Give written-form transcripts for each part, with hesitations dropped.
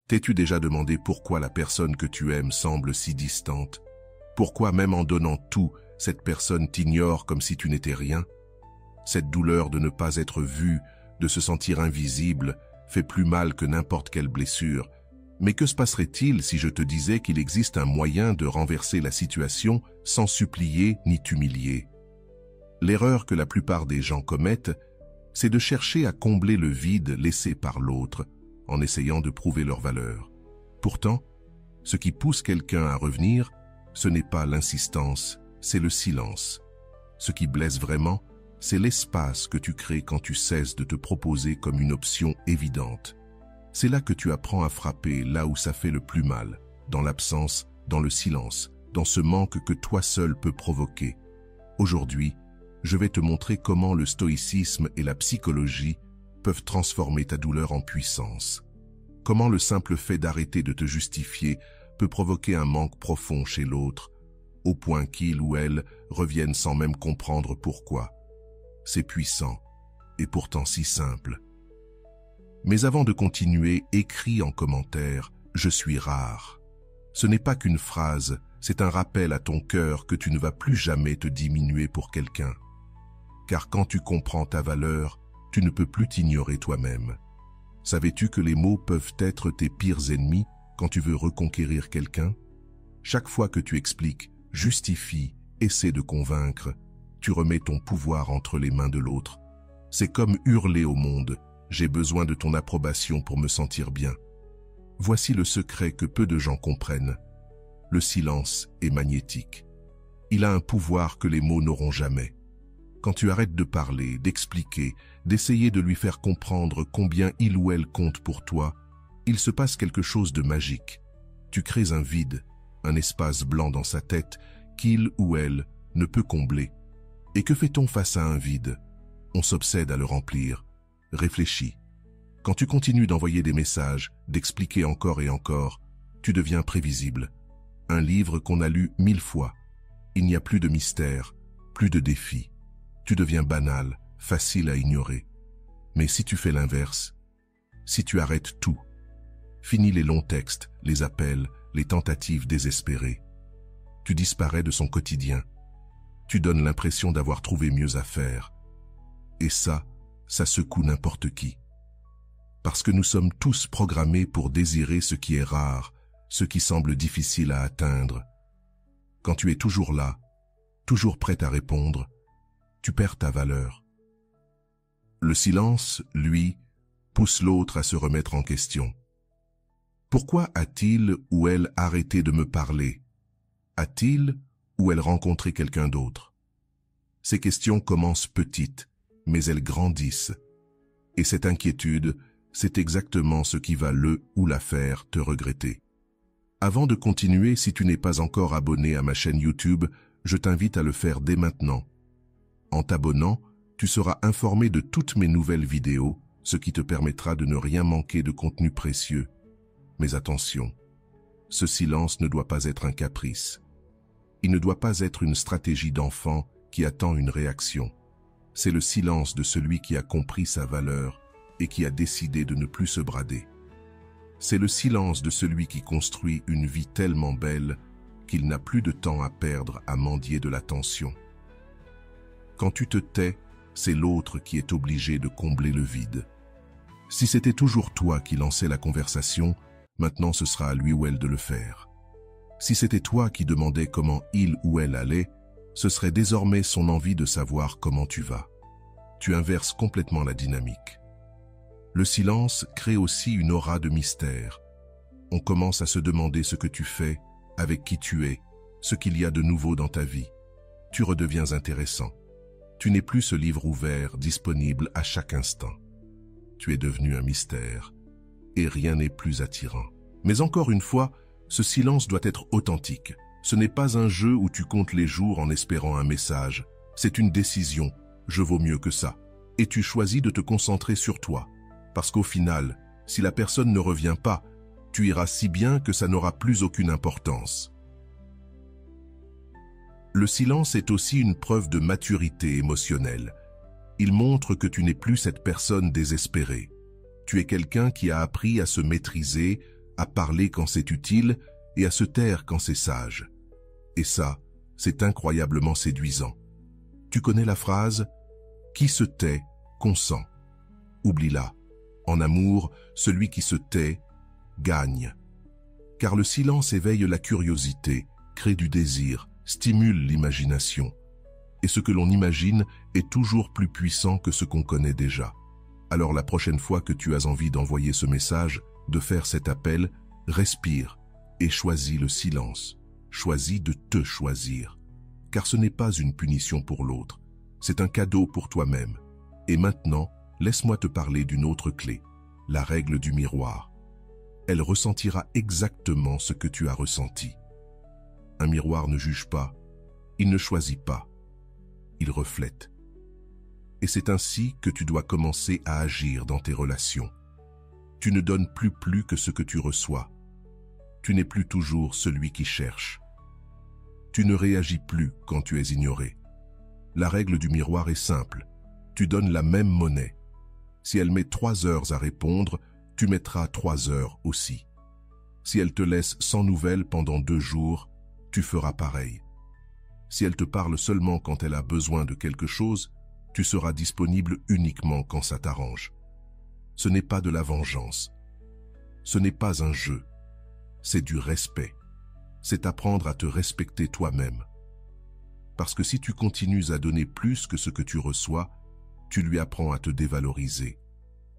T'es-tu déjà demandé pourquoi la personne que tu aimes semble si distante? Pourquoi même en donnant tout, cette personne t'ignore comme si tu n'étais rien? Cette douleur de ne pas être vu, de se sentir invisible, fait plus mal que n'importe quelle blessure. Mais que se passerait-il si je te disais qu'il existe un moyen de renverser la situation sans supplier ni t'humilier? L'erreur que la plupart des gens commettent, c'est de chercher à combler le vide laissé par l'autre, en essayant de prouver leur valeur. Pourtant, ce qui pousse quelqu'un à revenir, ce n'est pas l'insistance, c'est le silence. Ce qui blesse vraiment, c'est l'espace que tu crées quand tu cesses de te proposer comme une option évidente. C'est là que tu apprends à frapper là où ça fait le plus mal, dans l'absence, dans le silence, dans ce manque que toi seul peux provoquer. Aujourd'hui, je vais te montrer comment le stoïcisme et la psychologie peuvent transformer ta douleur en puissance. Comment le simple fait d'arrêter de te justifier peut provoquer un manque profond chez l'autre, au point qu'il ou elle revienne sans même comprendre pourquoi. C'est puissant, et pourtant si simple. Mais avant de continuer, écris en commentaire « Je suis rare ». Ce n'est pas qu'une phrase, c'est un rappel à ton cœur que tu ne vas plus jamais te diminuer pour quelqu'un. Car quand tu comprends ta valeur, tu ne peux plus t'ignorer toi-même. Savais-tu que les mots peuvent être tes pires ennemis quand tu veux reconquérir quelqu'un? Chaque fois que tu expliques, justifies, essaies de convaincre, tu remets ton pouvoir entre les mains de l'autre. C'est comme hurler au monde « J'ai besoin de ton approbation pour me sentir bien ». Voici le secret que peu de gens comprennent. Le silence est magnétique. Il a un pouvoir que les mots n'auront jamais. Quand tu arrêtes de parler, d'expliquer, d'essayer de lui faire comprendre combien il ou elle compte pour toi, il se passe quelque chose de magique. Tu crées un vide, un espace blanc dans sa tête qu'il ou elle ne peut combler. Et que fait-on face à un vide? On s'obsède à le remplir. Réfléchis. Quand tu continues d'envoyer des messages, d'expliquer encore et encore, tu deviens prévisible. Un livre qu'on a lu 1000 fois. Il n'y a plus de mystère, plus de défi. Tu deviens banal, facile à ignorer. Mais si tu fais l'inverse, si tu arrêtes tout, finis les longs textes, les appels, les tentatives désespérées, tu disparais de son quotidien. Tu donnes l'impression d'avoir trouvé mieux à faire. Et ça secoue n'importe qui. Parce que nous sommes tous programmés pour désirer ce qui est rare, ce qui semble difficile à atteindre. Quand tu es toujours là, toujours prêt à répondre, tu perds ta valeur. Le silence, lui, pousse l'autre à se remettre en question. Pourquoi a-t-il ou elle arrêté de me parler? A-t-il ou elle rencontré quelqu'un d'autre? Ces questions commencent petites, mais elles grandissent. Et cette inquiétude, c'est exactement ce qui va le ou la faire te regretter. Avant de continuer, si tu n'es pas encore abonné à ma chaîne YouTube, je t'invite à le faire dès maintenant. En t'abonnant, tu seras informé de toutes mes nouvelles vidéos, ce qui te permettra de ne rien manquer de contenu précieux. Mais attention, ce silence ne doit pas être un caprice. Il ne doit pas être une stratégie d'enfant qui attend une réaction. C'est le silence de celui qui a compris sa valeur et qui a décidé de ne plus se brader. C'est le silence de celui qui construit une vie tellement belle qu'il n'a plus de temps à perdre à mendier de l'attention. Quand tu te tais, c'est l'autre qui est obligé de combler le vide. Si c'était toujours toi qui lançais la conversation, maintenant ce sera à lui ou elle de le faire. Si c'était toi qui demandais comment il ou elle allait, ce serait désormais son envie de savoir comment tu vas. Tu inverses complètement la dynamique. Le silence crée aussi une aura de mystère. On commence à se demander ce que tu fais, avec qui tu es, ce qu'il y a de nouveau dans ta vie. Tu redeviens intéressant. Tu n'es plus ce livre ouvert, disponible à chaque instant. Tu es devenu un mystère, et rien n'est plus attirant. Mais encore une fois, ce silence doit être authentique. Ce n'est pas un jeu où tu comptes les jours en espérant un message. C'est une décision, je vaux mieux que ça. Et tu choisis de te concentrer sur toi. Parce qu'au final, si la personne ne revient pas, tu iras si bien que ça n'aura plus aucune importance. Le silence est aussi une preuve de maturité émotionnelle. Il montre que tu n'es plus cette personne désespérée. Tu es quelqu'un qui a appris à se maîtriser, à parler quand c'est utile et à se taire quand c'est sage. Et ça, c'est incroyablement séduisant. Tu connais la phrase « Qui se tait, consent ». Oublie-la. En amour, celui qui se tait, gagne. Car le silence éveille la curiosité, crée du désir, stimule l'imagination. Et ce que l'on imagine est toujours plus puissant que ce qu'on connaît déjà. Alors la prochaine fois que tu as envie d'envoyer ce message, de faire cet appel, respire et choisis le silence. Choisis de te choisir. Car ce n'est pas une punition pour l'autre, c'est un cadeau pour toi-même. Et maintenant, laisse-moi te parler d'une autre clé, la règle du miroir. Elle ressentira exactement ce que tu as ressenti. Un miroir ne juge pas, il ne choisit pas, il reflète. Et c'est ainsi que tu dois commencer à agir dans tes relations. Tu ne donnes plus que ce que tu reçois. Tu n'es plus toujours celui qui cherche. Tu ne réagis plus quand tu es ignoré. La règle du miroir est simple. Tu donnes la même monnaie. Si elle met 3 heures à répondre, tu mettras 3 heures aussi. Si elle te laisse sans nouvelles pendant 2 jours, tu feras pareil. Si elle te parle seulement quand elle a besoin de quelque chose, tu seras disponible uniquement quand ça t'arrange. Ce n'est pas de la vengeance. Ce n'est pas un jeu. C'est du respect. C'est apprendre à te respecter toi-même. Parce que si tu continues à donner plus que ce que tu reçois, tu lui apprends à te dévaloriser.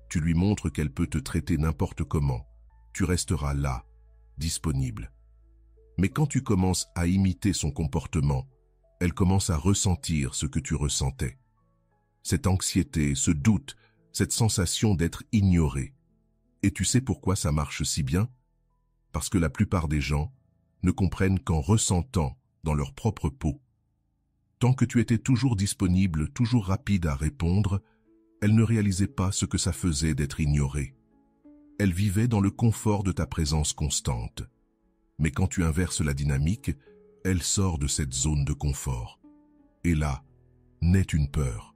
Tu lui montres qu'elle peut te traiter n'importe comment. Tu resteras là, disponible. Mais quand tu commences à imiter son comportement, elle commence à ressentir ce que tu ressentais. Cette anxiété, ce doute, cette sensation d'être ignoré. Et tu sais pourquoi ça marche si bien? Parce que la plupart des gens ne comprennent qu'en ressentant dans leur propre peau. Tant que tu étais toujours disponible, toujours rapide à répondre, elle ne réalisait pas ce que ça faisait d'être ignorée. Elle vivait dans le confort de ta présence constante. Mais quand tu inverses la dynamique, elle sort de cette zone de confort. Et là, naît une peur.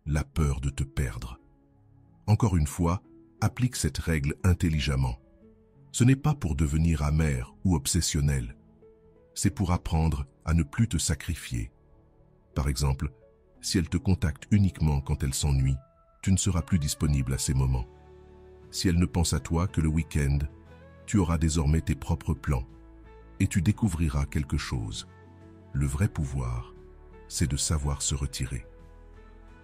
La peur de te perdre. Encore une fois, applique cette règle intelligemment. Ce n'est pas pour devenir amer ou obsessionnel. C'est pour apprendre à ne plus te sacrifier. Par exemple, si elle te contacte uniquement quand elle s'ennuie, tu ne seras plus disponible à ces moments. Si elle ne pense à toi que le week-end, tu auras désormais tes propres plans et tu découvriras quelque chose. Le vrai pouvoir, c'est de savoir se retirer.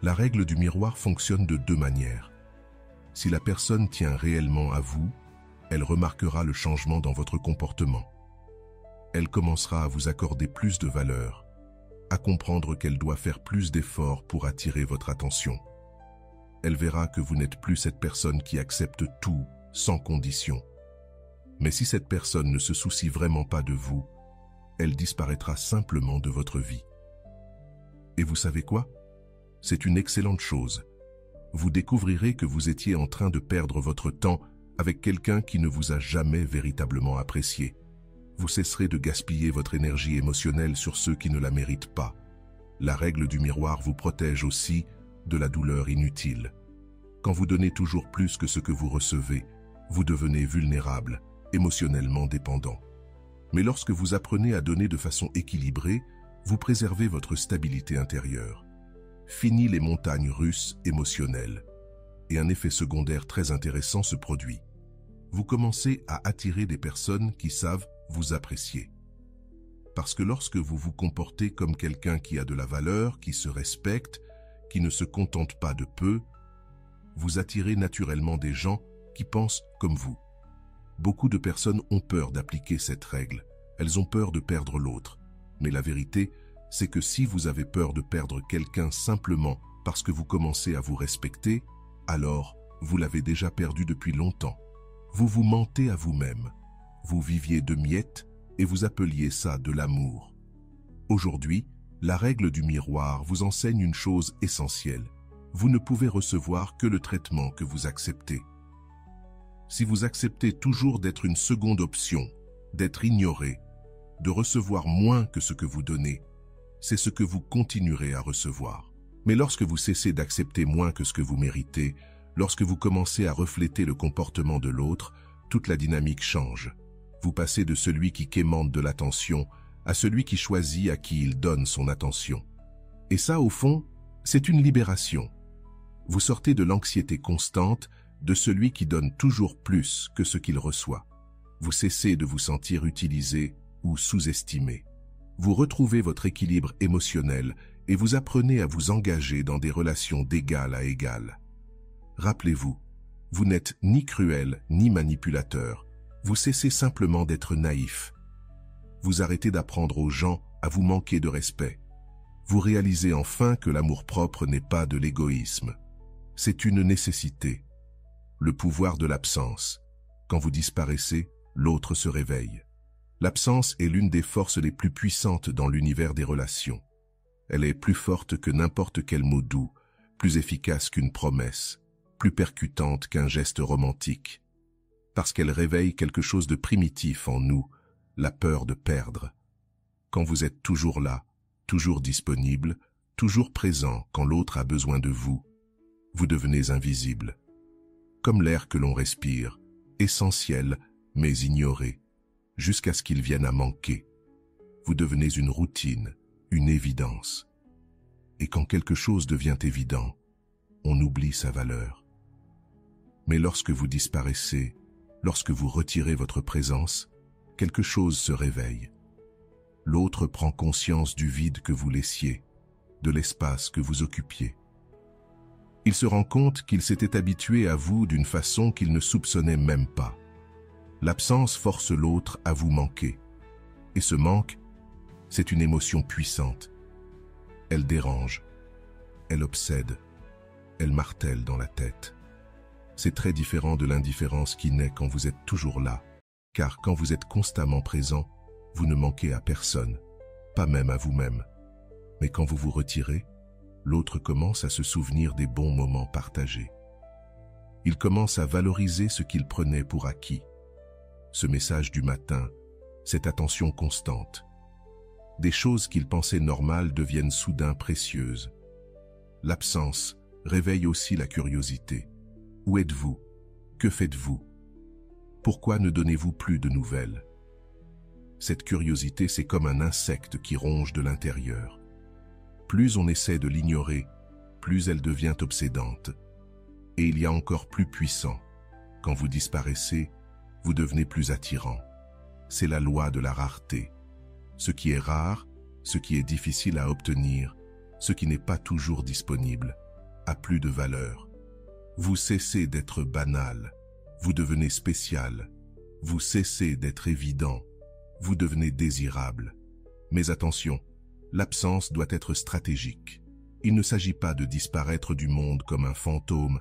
La règle du miroir fonctionne de 2 manières. Si la personne tient réellement à vous, elle remarquera le changement dans votre comportement. Elle commencera à vous accorder plus de valeur, à comprendre qu'elle doit faire plus d'efforts pour attirer votre attention. Elle verra que vous n'êtes plus cette personne qui accepte tout sans condition. Mais si cette personne ne se soucie vraiment pas de vous, elle disparaîtra simplement de votre vie. Et vous savez quoi? C'est une excellente chose. Vous découvrirez que vous étiez en train de perdre votre temps avec quelqu'un qui ne vous a jamais véritablement apprécié. Vous cesserez de gaspiller votre énergie émotionnelle sur ceux qui ne la méritent pas. La règle du miroir vous protège aussi de la douleur inutile. Quand vous donnez toujours plus que ce que vous recevez, vous devenez vulnérable, émotionnellement dépendant. Mais lorsque vous apprenez à donner de façon équilibrée, vous préservez votre stabilité intérieure. Fini les montagnes russes émotionnelles. Et un effet secondaire très intéressant se produit. Vous commencez à attirer des personnes qui savent vous apprécier. Parce que lorsque vous vous comportez comme quelqu'un qui a de la valeur, qui se respecte, qui ne se contente pas de peu, vous attirez naturellement des gens qui pensent comme vous. Beaucoup de personnes ont peur d'appliquer cette règle. Elles ont peur de perdre l'autre. Mais la vérité, c'est que si vous avez peur de perdre quelqu'un simplement parce que vous commencez à vous respecter, alors vous l'avez déjà perdu depuis longtemps. Vous vous mentez à vous-même. Vous viviez de miettes et vous appeliez ça de l'amour. Aujourd'hui, la règle du miroir vous enseigne une chose essentielle. Vous ne pouvez recevoir que le traitement que vous acceptez. Si vous acceptez toujours d'être une seconde option, d'être ignoré, de recevoir moins que ce que vous donnez, c'est ce que vous continuerez à recevoir. Mais lorsque vous cessez d'accepter moins que ce que vous méritez, lorsque vous commencez à refléter le comportement de l'autre, toute la dynamique change. Vous passez de celui qui quémande de l'attention à celui qui choisit à qui il donne son attention. Et ça, au fond, c'est une libération. Vous sortez de l'anxiété constante de celui qui donne toujours plus que ce qu'il reçoit. Vous cessez de vous sentir utilisé ou sous-estimé. Vous retrouvez votre équilibre émotionnel et vous apprenez à vous engager dans des relations d'égal à égal. Rappelez-vous, vous n'êtes ni cruel ni manipulateur. Vous cessez simplement d'être naïf. Vous arrêtez d'apprendre aux gens à vous manquer de respect. Vous réalisez enfin que l'amour-propre n'est pas de l'égoïsme. C'est une nécessité. Le pouvoir de l'absence. Quand vous disparaissez, l'autre se réveille. L'absence est l'une des forces les plus puissantes dans l'univers des relations. Elle est plus forte que n'importe quel mot doux, plus efficace qu'une promesse, plus percutante qu'un geste romantique. Parce qu'elle réveille quelque chose de primitif en nous, la peur de perdre. Quand vous êtes toujours là, toujours disponible, toujours présent quand l'autre a besoin de vous, vous devenez invisible. Comme l'air que l'on respire, essentiel mais ignoré, jusqu'à ce qu'il vienne à manquer. Vous devenez une routine, une évidence. Et quand quelque chose devient évident, on oublie sa valeur. Mais lorsque vous disparaissez, lorsque vous retirez votre présence, quelque chose se réveille. L'autre prend conscience du vide que vous laissiez, de l'espace que vous occupiez. Il se rend compte qu'il s'était habitué à vous d'une façon qu'il ne soupçonnait même pas. L'absence force l'autre à vous manquer. Et ce manque, c'est une émotion puissante. Elle dérange, elle obsède, elle martèle dans la tête. C'est très différent de l'indifférence qui naît quand vous êtes toujours là, car quand vous êtes constamment présent, vous ne manquez à personne, pas même à vous-même. Mais quand vous vous retirez, l'autre commence à se souvenir des bons moments partagés. Il commence à valoriser ce qu'il prenait pour acquis. Ce message du matin, cette attention constante. Des choses qu'il pensait normales deviennent soudain précieuses. L'absence réveille aussi la curiosité. Où êtes-vous? Que faites-vous? Pourquoi ne donnez-vous plus de nouvelles? Cette curiosité, c'est comme un insecte qui ronge de l'intérieur. Plus on essaie de l'ignorer, plus elle devient obsédante. Et il y a encore plus puissant. Quand vous disparaissez, vous devenez plus attirant. C'est la loi de la rareté. Ce qui est rare, ce qui est difficile à obtenir, ce qui n'est pas toujours disponible, a plus de valeur. Vous cessez d'être banal, vous devenez spécial. Vous cessez d'être évident, vous devenez désirable. Mais attention, l'absence doit être stratégique. Il ne s'agit pas de disparaître du monde comme un fantôme,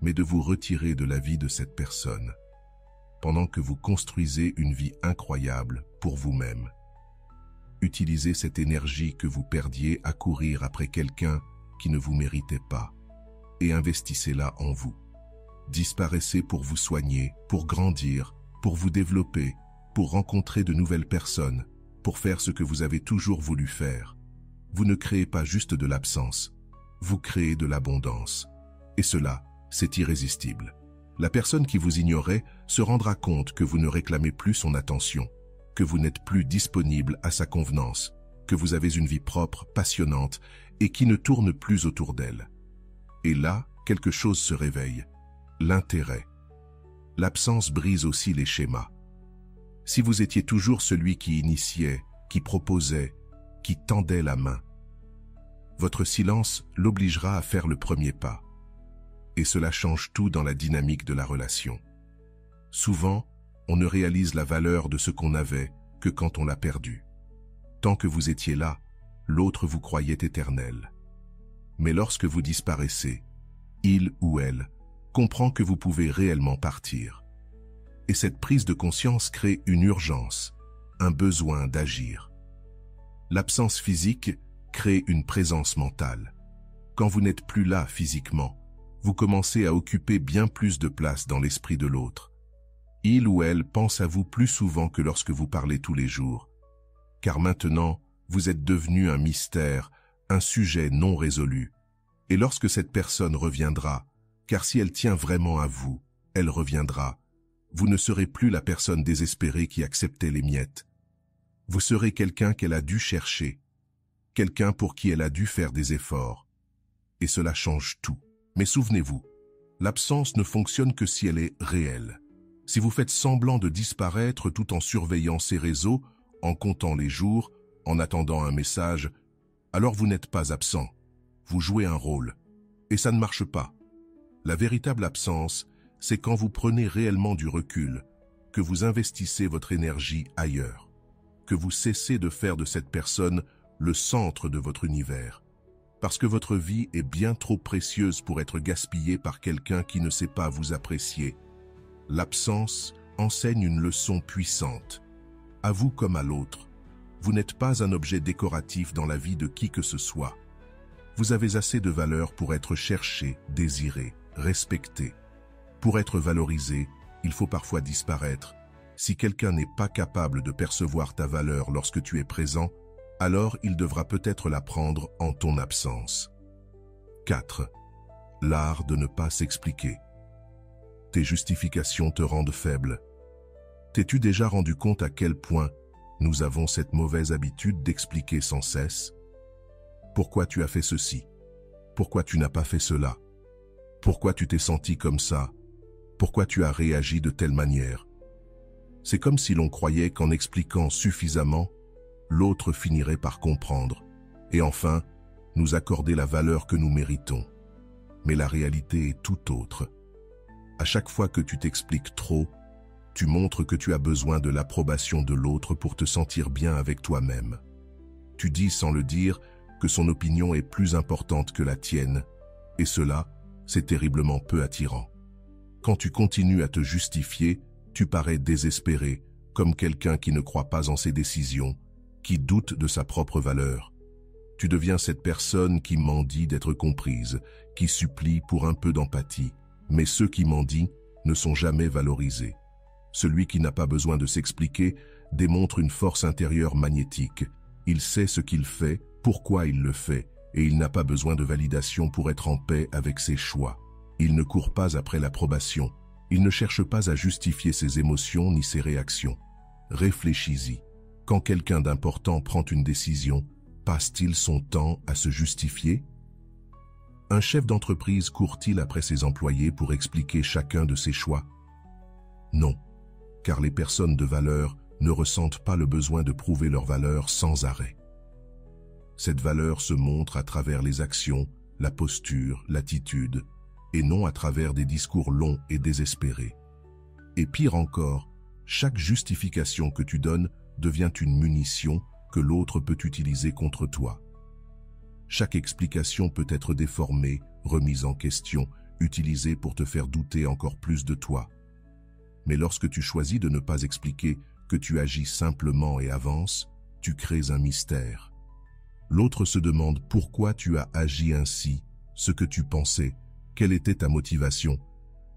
mais de vous retirer de la vie de cette personne, pendant que vous construisez une vie incroyable pour vous-même. Utilisez cette énergie que vous perdiez à courir après quelqu'un qui ne vous méritait pas, et investissez-la en vous. Disparaissez pour vous soigner, pour grandir, pour vous développer, pour rencontrer de nouvelles personnes, pour faire ce que vous avez toujours voulu faire. Vous ne créez pas juste de l'absence, vous créez de l'abondance. Et cela, c'est irrésistible. La personne qui vous ignorait se rendra compte que vous ne réclamez plus son attention, que vous n'êtes plus disponible à sa convenance, que vous avez une vie propre, passionnante, et qui ne tourne plus autour d'elle. Et là, quelque chose se réveille. L'intérêt. L'absence brise aussi les schémas. Si vous étiez toujours celui qui initiait, qui proposait, qui tendait la main, votre silence l'obligera à faire le premier pas. Et cela change tout dans la dynamique de la relation. Souvent, on ne réalise la valeur de ce qu'on avait que quand on l'a perdu. Tant que vous étiez là, l'autre vous croyait éternel. Mais lorsque vous disparaissez, il ou elle comprend que vous pouvez réellement partir. Et cette prise de conscience crée une urgence, un besoin d'agir. L'absence physique crée une présence mentale. Quand vous n'êtes plus là physiquement, vous commencez à occuper bien plus de place dans l'esprit de l'autre. Il ou elle pense à vous plus souvent que lorsque vous parlez tous les jours. Car maintenant, vous êtes devenu un mystère, un sujet non résolu. Et lorsque cette personne reviendra, car si elle tient vraiment à vous, elle reviendra, Vous ne serez plus la personne désespérée qui acceptait les miettes. Vous serez quelqu'un qu'elle a dû chercher, quelqu'un pour qui elle a dû faire des efforts. Et cela change tout. Mais souvenez-vous, l'absence ne fonctionne que si elle est réelle. Si vous faites semblant de disparaître tout en surveillant ces réseaux, en comptant les jours, en attendant un message, alors vous n'êtes pas absent. Vous jouez un rôle. Et ça ne marche pas. La véritable absence, c'est quand vous prenez réellement du recul, que vous investissez votre énergie ailleurs, que vous cessez de faire de cette personne le centre de votre univers. Parce que votre vie est bien trop précieuse pour être gaspillée par quelqu'un qui ne sait pas vous apprécier. L'absence enseigne une leçon puissante. À vous comme à l'autre, vous n'êtes pas un objet décoratif dans la vie de qui que ce soit. Vous avez assez de valeur pour être cherché, désiré, respecté. Pour être valorisé, il faut parfois disparaître. Si quelqu'un n'est pas capable de percevoir ta valeur lorsque tu es présent, alors il devra peut-être la prendre en ton absence. 4. L'art de ne pas s'expliquer. Tes justifications te rendent faible. T'es-tu déjà rendu compte à quel point nous avons cette mauvaise habitude d'expliquer sans cesse? Pourquoi tu as fait ceci? Pourquoi tu n'as pas fait cela? Pourquoi tu t'es senti comme ça? Pourquoi tu as réagi de telle manière? C'est comme si l'on croyait qu'en expliquant suffisamment, l'autre finirait par comprendre, et enfin, nous accorder la valeur que nous méritons. Mais la réalité est tout autre. À chaque fois que tu t'expliques trop, tu montres que tu as besoin de l'approbation de l'autre pour te sentir bien avec toi-même. Tu dis sans le dire que son opinion est plus importante que la tienne, et cela, c'est terriblement peu attirant. Quand tu continues à te justifier, tu parais désespéré, comme quelqu'un qui ne croit pas en ses décisions, qui doute de sa propre valeur. Tu deviens cette personne qui mendie d'être comprise, qui supplie pour un peu d'empathie, mais ceux qui mendient ne sont jamais valorisés. Celui qui n'a pas besoin de s'expliquer démontre une force intérieure magnétique. Il sait ce qu'il fait, pourquoi il le fait, et il n'a pas besoin de validation pour être en paix avec ses choix. Il ne court pas après l'approbation. Il ne cherche pas à justifier ses émotions ni ses réactions. Réfléchis-y. Quand quelqu'un d'important prend une décision, passe-t-il son temps à se justifier? Un chef d'entreprise court-il après ses employés pour expliquer chacun de ses choix? Non, car les personnes de valeur ne ressentent pas le besoin de prouver leur valeur sans arrêt. Cette valeur se montre à travers les actions, la posture, l'attitude, et non à travers des discours longs et désespérés. Et pire encore, chaque justification que tu donnes devient une munition que l'autre peut utiliser contre toi. Chaque explication peut être déformée, remise en question, utilisée pour te faire douter encore plus de toi. Mais lorsque tu choisis de ne pas expliquer, que tu agis simplement et avances, tu crées un mystère. L'autre se demande pourquoi tu as agi ainsi, ce que tu pensais, quelle était ta motivation.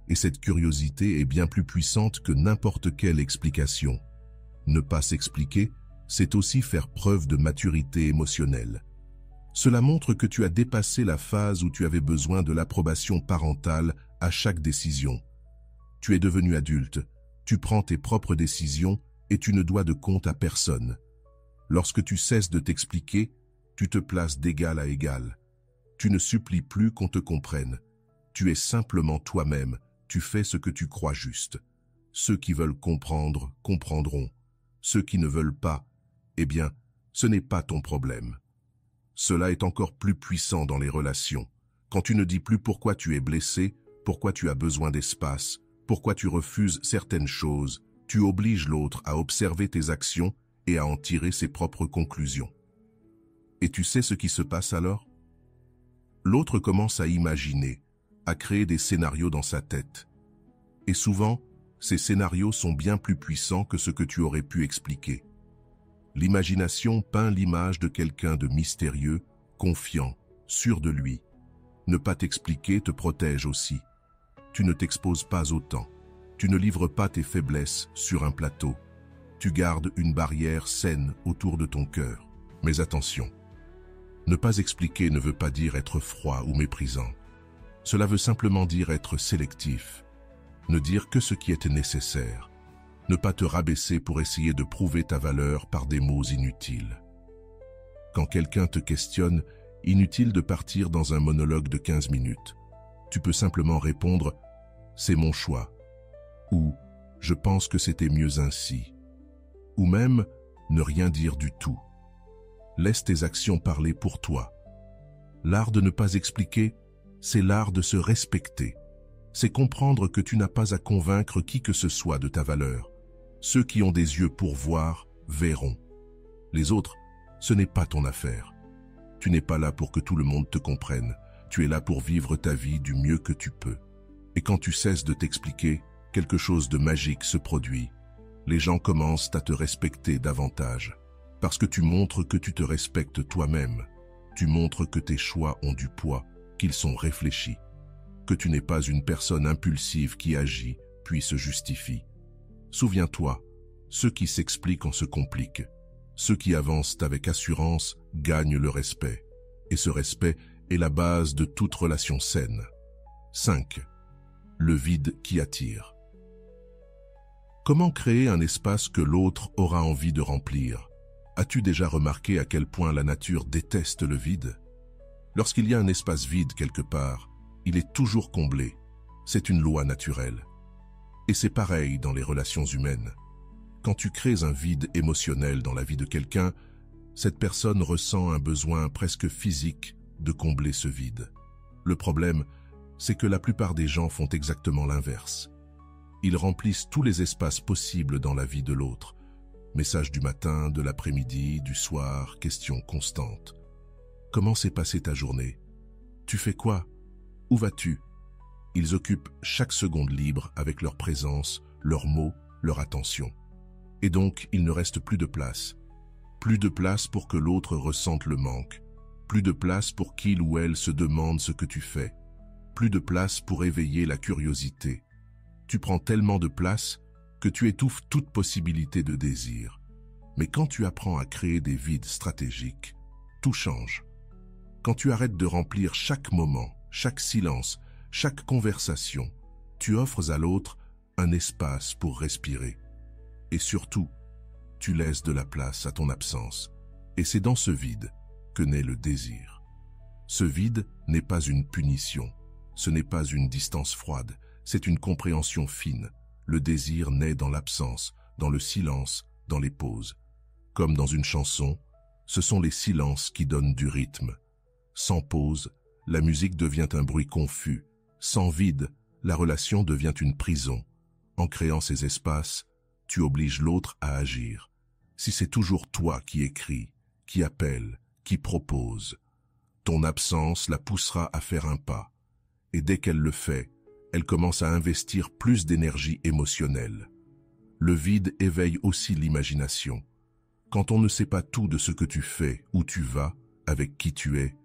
Et cette curiosité est bien plus puissante que n'importe quelle explication. Ne pas s'expliquer, c'est aussi faire preuve de maturité émotionnelle. Cela montre que tu as dépassé la phase où tu avais besoin de l'approbation parentale à chaque décision. Tu es devenu adulte, tu prends tes propres décisions et tu ne dois de compte à personne. Lorsque tu cesses de t'expliquer, tu te places d'égal à égal. Tu ne supplies plus qu'on te comprenne. Tu es simplement toi-même, tu fais ce que tu crois juste. Ceux qui veulent comprendre, comprendront. Ceux qui ne veulent pas, eh bien, ce n'est pas ton problème. Cela est encore plus puissant dans les relations. Quand tu ne dis plus pourquoi tu es blessé, pourquoi tu as besoin d'espace, pourquoi tu refuses certaines choses, tu obliges l'autre à observer tes actions et à en tirer ses propres conclusions. Et tu sais ce qui se passe alors? L'autre commence à imaginer, à créer des scénarios dans sa tête. Et souvent, ces scénarios sont bien plus puissants que ce que tu aurais pu expliquer. L'imagination peint l'image de quelqu'un de mystérieux, confiant, sûr de lui. Ne pas t'expliquer te protège aussi. Tu ne t'exposes pas autant. Tu ne livres pas tes faiblesses sur un plateau. Tu gardes une barrière saine autour de ton cœur. Mais attention, ne pas expliquer ne veut pas dire être froid ou méprisant. Cela veut simplement dire être sélectif. Ne dire que ce qui est nécessaire. Ne pas te rabaisser pour essayer de prouver ta valeur par des mots inutiles. Quand quelqu'un te questionne, inutile de partir dans un monologue de 15 minutes. Tu peux simplement répondre « c'est mon choix » ou « je pense que c'était mieux ainsi » ou même ne rien dire du tout. Laisse tes actions parler pour toi. L'art de ne pas expliquer, c'est l'art de se respecter. C'est comprendre que tu n'as pas à convaincre qui que ce soit de ta valeur. Ceux qui ont des yeux pour voir, verront. Les autres, ce n'est pas ton affaire. Tu n'es pas là pour que tout le monde te comprenne. Tu es là pour vivre ta vie du mieux que tu peux. Et quand tu cesses de t'expliquer, quelque chose de magique se produit. Les gens commencent à te respecter davantage. Parce que tu montres que tu te respectes toi-même. Tu montres que tes choix ont du poids, qu'ils sont réfléchis. Que tu n'es pas une personne impulsive qui agit, puis se justifie. Souviens-toi, ceux qui s'expliquent en se compliquent. Ceux qui avancent avec assurance gagnent le respect. Et ce respect est la base de toute relation saine. 5. Le vide qui attire. Comment créer un espace que l'autre aura envie de remplir? As-tu déjà remarqué à quel point la nature déteste le vide? Lorsqu'il y a un espace vide quelque part, il est toujours comblé. C'est une loi naturelle. Et c'est pareil dans les relations humaines. Quand tu crées un vide émotionnel dans la vie de quelqu'un, cette personne ressent un besoin presque physique de combler ce vide. Le problème, c'est que la plupart des gens font exactement l'inverse. Ils remplissent tous les espaces possibles dans la vie de l'autre. Messages du matin, de l'après-midi, du soir, questions constantes. Comment s'est passée ta journée? Tu fais quoi? Où vas-tu? Ils occupent chaque seconde libre avec leur présence, leurs mots, leur attention. Et donc, il ne reste plus de place. Plus de place pour que l'autre ressente le manque. Plus de place pour qu'il ou elle se demande ce que tu fais. Plus de place pour éveiller la curiosité. Tu prends tellement de place que tu étouffes toute possibilité de désir. Mais quand tu apprends à créer des vides stratégiques, tout change. Quand tu arrêtes de remplir chaque moment, chaque silence, chaque conversation, tu offres à l'autre un espace pour respirer. Et surtout, tu laisses de la place à ton absence. Et c'est dans ce vide que naît le désir. Ce vide n'est pas une punition, ce n'est pas une distance froide, c'est une compréhension fine. Le désir naît dans l'absence, dans le silence, dans les pauses. Comme dans une chanson, ce sont les silences qui donnent du rythme. Sans pause, la musique devient un bruit confus. Sans vide, la relation devient une prison. En créant ces espaces, tu obliges l'autre à agir. Si c'est toujours toi qui écris, qui appelle, qui propose, ton absence la poussera à faire un pas. Et dès qu'elle le fait, elle commence à investir plus d'énergie émotionnelle. Le vide éveille aussi l'imagination. Quand on ne sait pas tout de ce que tu fais, où tu vas, avec qui tu es,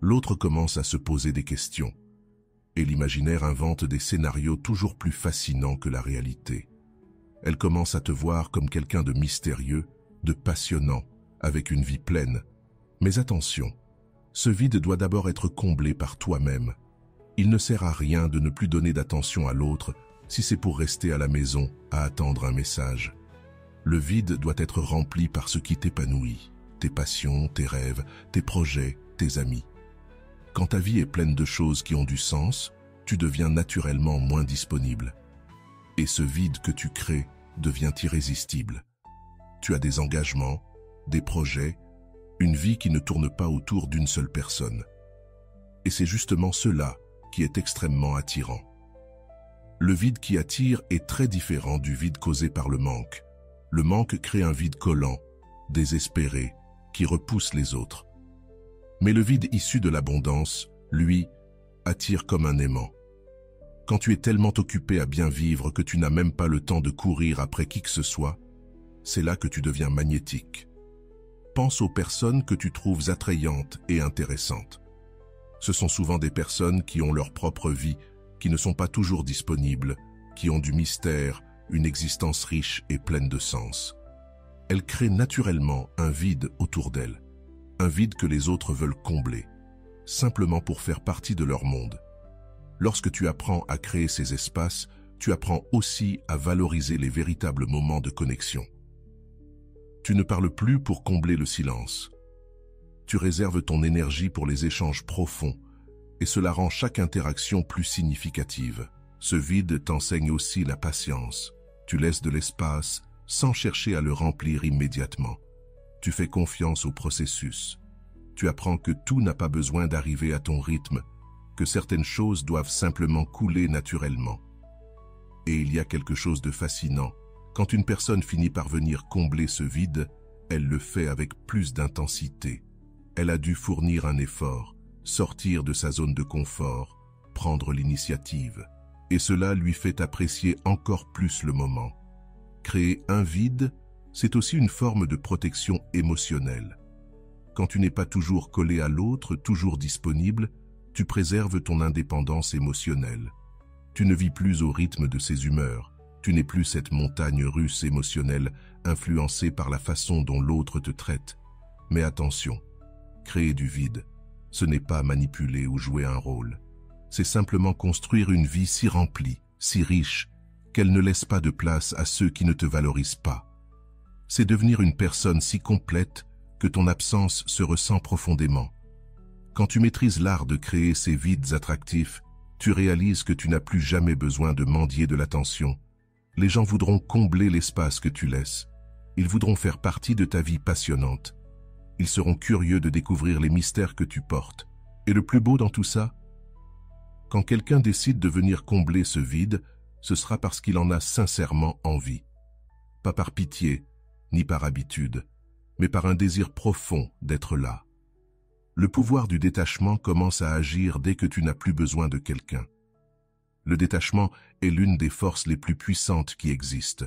l'autre commence à se poser des questions. Et l'imaginaire invente des scénarios toujours plus fascinants que la réalité. Elle commence à te voir comme quelqu'un de mystérieux, de passionnant, avec une vie pleine. Mais attention, ce vide doit d'abord être comblé par toi-même. Il ne sert à rien de ne plus donner d'attention à l'autre si c'est pour rester à la maison à attendre un message. Le vide doit être rempli par ce qui t'épanouit, tes passions, tes rêves, tes projets, tes amis. Quand ta vie est pleine de choses qui ont du sens, tu deviens naturellement moins disponible. Et ce vide que tu crées devient irrésistible. Tu as des engagements, des projets, une vie qui ne tourne pas autour d'une seule personne. Et c'est justement cela qui est extrêmement attirant. Le vide qui attire est très différent du vide causé par le manque. Le manque crée un vide collant, désespéré, qui repousse les autres. Mais le vide issu de l'abondance, lui, attire comme un aimant. Quand tu es tellement occupé à bien vivre que tu n'as même pas le temps de courir après qui que ce soit, c'est là que tu deviens magnétique. Pense aux personnes que tu trouves attrayantes et intéressantes. Ce sont souvent des personnes qui ont leur propre vie, qui ne sont pas toujours disponibles, qui ont du mystère, une existence riche et pleine de sens. Elles créent naturellement un vide autour d'elles, un vide que les autres veulent combler, simplement pour faire partie de leur monde. Lorsque tu apprends à créer ces espaces, tu apprends aussi à valoriser les véritables moments de connexion. Tu ne parles plus pour combler le silence. Tu réserves ton énergie pour les échanges profonds, et cela rend chaque interaction plus significative. Ce vide t'enseigne aussi la patience. Tu laisses de l'espace sans chercher à le remplir immédiatement. Tu fais confiance au processus. Tu apprends que tout n'a pas besoin d'arriver à ton rythme, que certaines choses doivent simplement couler naturellement. Et il y a quelque chose de fascinant. Quand une personne finit par venir combler ce vide, elle le fait avec plus d'intensité. Elle a dû fournir un effort, sortir de sa zone de confort, prendre l'initiative. Et cela lui fait apprécier encore plus le moment. Créer un vide, c'est aussi une forme de protection émotionnelle. Quand tu n'es pas toujours collé à l'autre, toujours disponible, tu préserves ton indépendance émotionnelle. Tu ne vis plus au rythme de ses humeurs. Tu n'es plus cette montagne russe émotionnelle influencée par la façon dont l'autre te traite. Mais attention, créer du vide, ce n'est pas manipuler ou jouer un rôle. C'est simplement construire une vie si remplie, si riche, qu'elle ne laisse pas de place à ceux qui ne te valorisent pas. C'est devenir une personne si complète que ton absence se ressent profondément. Quand tu maîtrises l'art de créer ces vides attractifs, tu réalises que tu n'as plus jamais besoin de mendier de l'attention. Les gens voudront combler l'espace que tu laisses. Ils voudront faire partie de ta vie passionnante. Ils seront curieux de découvrir les mystères que tu portes. Et le plus beau dans tout ça, quand quelqu'un décide de venir combler ce vide, ce sera parce qu'il en a sincèrement envie. Pas par pitié, ni par habitude, mais par un désir profond d'être là. Le pouvoir du détachement commence à agir dès que tu n'as plus besoin de quelqu'un. Le détachement est l'une des forces les plus puissantes qui existent,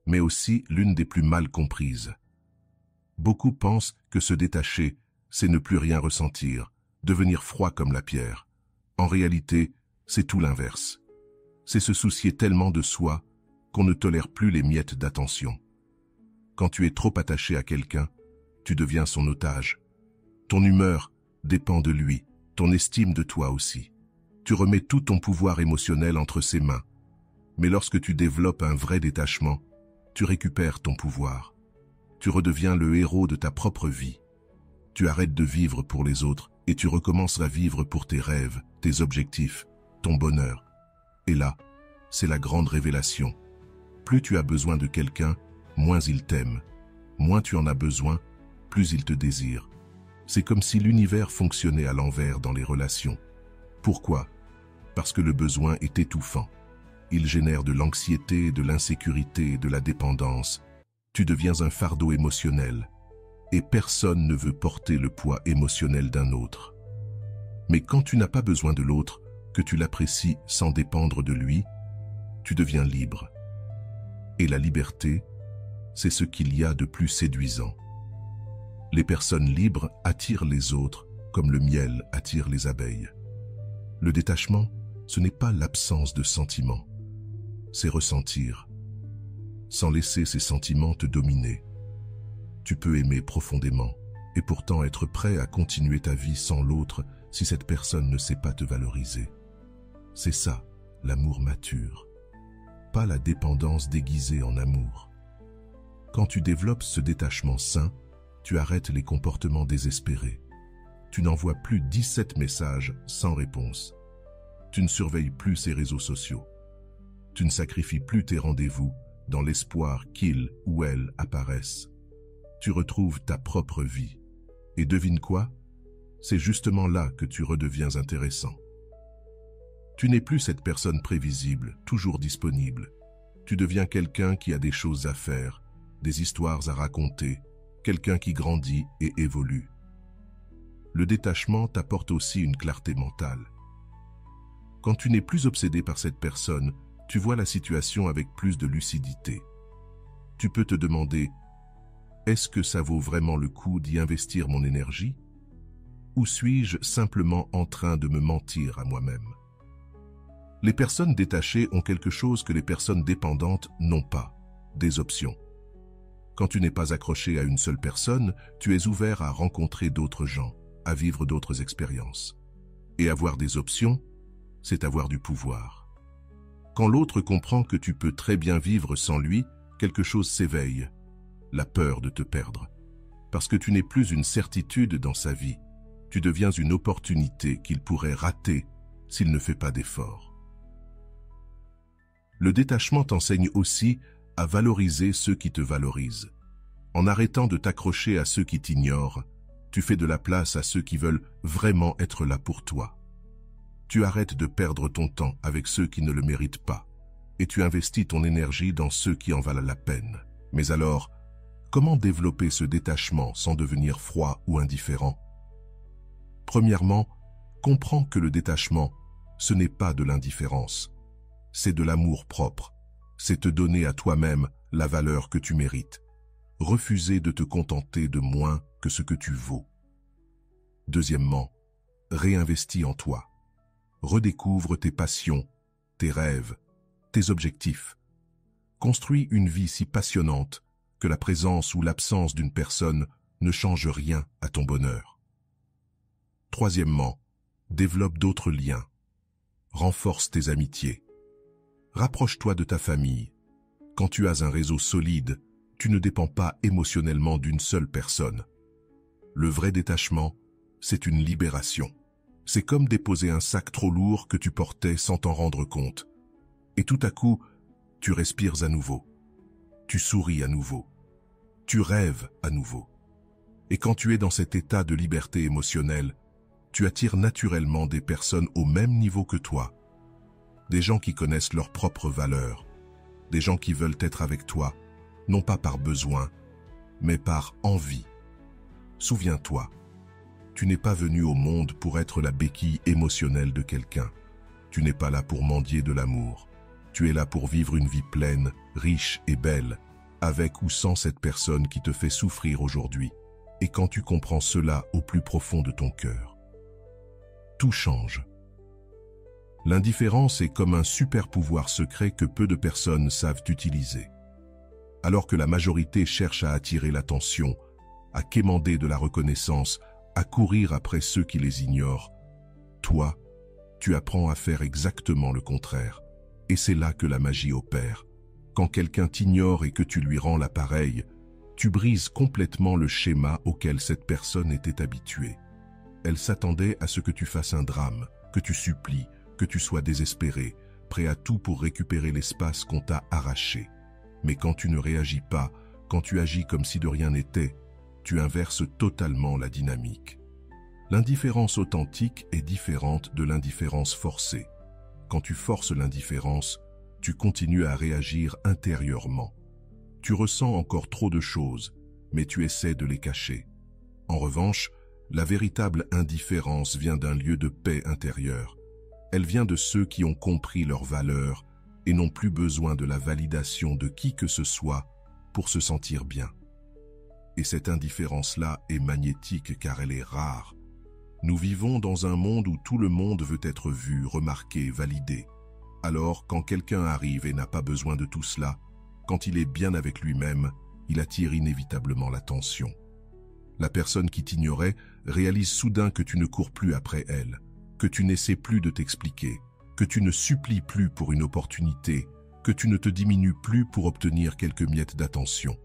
mais aussi l'une des plus mal comprises. Beaucoup pensent que se détacher, c'est ne plus rien ressentir, devenir froid comme la pierre. En réalité, c'est tout l'inverse. C'est se soucier tellement de soi qu'on ne tolère plus les miettes d'attention. Quand tu es trop attaché à quelqu'un, tu deviens son otage. Ton humeur dépend de lui, ton estime de toi aussi. Tu remets tout ton pouvoir émotionnel entre ses mains. Mais lorsque tu développes un vrai détachement, tu récupères ton pouvoir. Tu redeviens le héros de ta propre vie. Tu arrêtes de vivre pour les autres et tu recommences à vivre pour tes rêves, tes objectifs, ton bonheur. Et là, c'est la grande révélation. Plus tu as besoin de quelqu'un, moins il t'aime. Moins tu en as besoin, plus il te désire. C'est comme si l'univers fonctionnait à l'envers dans les relations. Pourquoi? Parce que le besoin est étouffant. Il génère de l'anxiété, de l'insécurité et de la dépendance. Tu deviens un fardeau émotionnel. Et personne ne veut porter le poids émotionnel d'un autre. Mais quand tu n'as pas besoin de l'autre, que tu l'apprécies sans dépendre de lui, tu deviens libre. Et la liberté, c'est ce qu'il y a de plus séduisant. Les personnes libres attirent les autres comme le miel attire les abeilles. Le détachement, ce n'est pas l'absence de sentiments, c'est ressentir, sans laisser ces sentiments te dominer. Tu peux aimer profondément et pourtant être prêt à continuer ta vie sans l'autre si cette personne ne sait pas te valoriser. C'est ça, l'amour mature, pas la dépendance déguisée en amour. Quand tu développes ce détachement sain, tu arrêtes les comportements désespérés. Tu n'envoies plus 17 messages sans réponse. Tu ne surveilles plus ces réseaux sociaux. Tu ne sacrifies plus tes rendez-vous dans l'espoir qu'il ou elle apparaisse. Tu retrouves ta propre vie. Et devine quoi? C'est justement là que tu redeviens intéressant. Tu n'es plus cette personne prévisible, toujours disponible. Tu deviens quelqu'un qui a des choses à faire, des histoires à raconter, quelqu'un qui grandit et évolue. Le détachement t'apporte aussi une clarté mentale. Quand tu n'es plus obsédé par cette personne, tu vois la situation avec plus de lucidité. Tu peux te demander, est-ce que ça vaut vraiment le coup d'y investir mon énergie? Ou suis-je simplement en train de me mentir à moi-même? Les personnes détachées ont quelque chose que les personnes dépendantes n'ont pas, des options. Quand tu n'es pas accroché à une seule personne, tu es ouvert à rencontrer d'autres gens, à vivre d'autres expériences. Et avoir des options, c'est avoir du pouvoir. Quand l'autre comprend que tu peux très bien vivre sans lui, quelque chose s'éveille, la peur de te perdre. Parce que tu n'es plus une certitude dans sa vie, tu deviens une opportunité qu'il pourrait rater s'il ne fait pas d'efforts. Le détachement t'enseigne aussi à valoriser ceux qui te valorisent. En arrêtant de t'accrocher à ceux qui t'ignorent, tu fais de la place à ceux qui veulent vraiment être là pour toi. Tu arrêtes de perdre ton temps avec ceux qui ne le méritent pas, et tu investis ton énergie dans ceux qui en valent la peine. Mais alors, comment développer ce détachement sans devenir froid ou indifférent? Premièrement, comprends que le détachement, ce n'est pas de l'indifférence. C'est de l'amour propre. C'est te donner à toi-même la valeur que tu mérites. Refuser de te contenter de moins que ce que tu vaux. Deuxièmement, réinvestis en toi. Redécouvre tes passions, tes rêves, tes objectifs. Construis une vie si passionnante que la présence ou l'absence d'une personne ne change rien à ton bonheur. Troisièmement, développe d'autres liens. Renforce tes amitiés. Rapproche-toi de ta famille. Quand tu as un réseau solide, tu ne dépends pas émotionnellement d'une seule personne. Le vrai détachement, c'est une libération. C'est comme déposer un sac trop lourd que tu portais sans t'en rendre compte. Et tout à coup, tu respires à nouveau. Tu souris à nouveau. Tu rêves à nouveau. Et quand tu es dans cet état de liberté émotionnelle, tu attires naturellement des personnes au même niveau que toi. Des gens qui connaissent leurs propres valeurs. Des gens qui veulent être avec toi, non pas par besoin, mais par envie. Souviens-toi, tu n'es pas venu au monde pour être la béquille émotionnelle de quelqu'un. Tu n'es pas là pour mendier de l'amour. Tu es là pour vivre une vie pleine, riche et belle, avec ou sans cette personne qui te fait souffrir aujourd'hui. Et quand tu comprends cela au plus profond de ton cœur, tout change. L'indifférence est comme un super pouvoir secret que peu de personnes savent utiliser. Alors que la majorité cherche à attirer l'attention, à quémander de la reconnaissance, à courir après ceux qui les ignorent, toi, tu apprends à faire exactement le contraire. Et c'est là que la magie opère. Quand quelqu'un t'ignore et que tu lui rends l'appareil, tu brises complètement le schéma auquel cette personne était habituée. Elle s'attendait à ce que tu fasses un drame, que tu supplies, que tu sois désespéré, prêt à tout pour récupérer l'espace qu'on t'a arraché. Mais quand tu ne réagis pas, quand tu agis comme si de rien n'était, tu inverses totalement la dynamique. L'indifférence authentique est différente de l'indifférence forcée. Quand tu forces l'indifférence, tu continues à réagir intérieurement. Tu ressens encore trop de choses, mais tu essaies de les cacher. En revanche, la véritable indifférence vient d'un lieu de paix intérieure. Elle vient de ceux qui ont compris leur valeur et n'ont plus besoin de la validation de qui que ce soit pour se sentir bien. Et cette indifférence-là est magnétique car elle est rare. Nous vivons dans un monde où tout le monde veut être vu, remarqué, validé. Alors, quand quelqu'un arrive et n'a pas besoin de tout cela, quand il est bien avec lui-même, il attire inévitablement l'attention. La personne qui t'ignorait réalise soudain que tu ne cours plus après elle, que tu n'essaies plus de t'expliquer, que tu ne supplies plus pour une opportunité, que tu ne te diminues plus pour obtenir quelques miettes d'attention.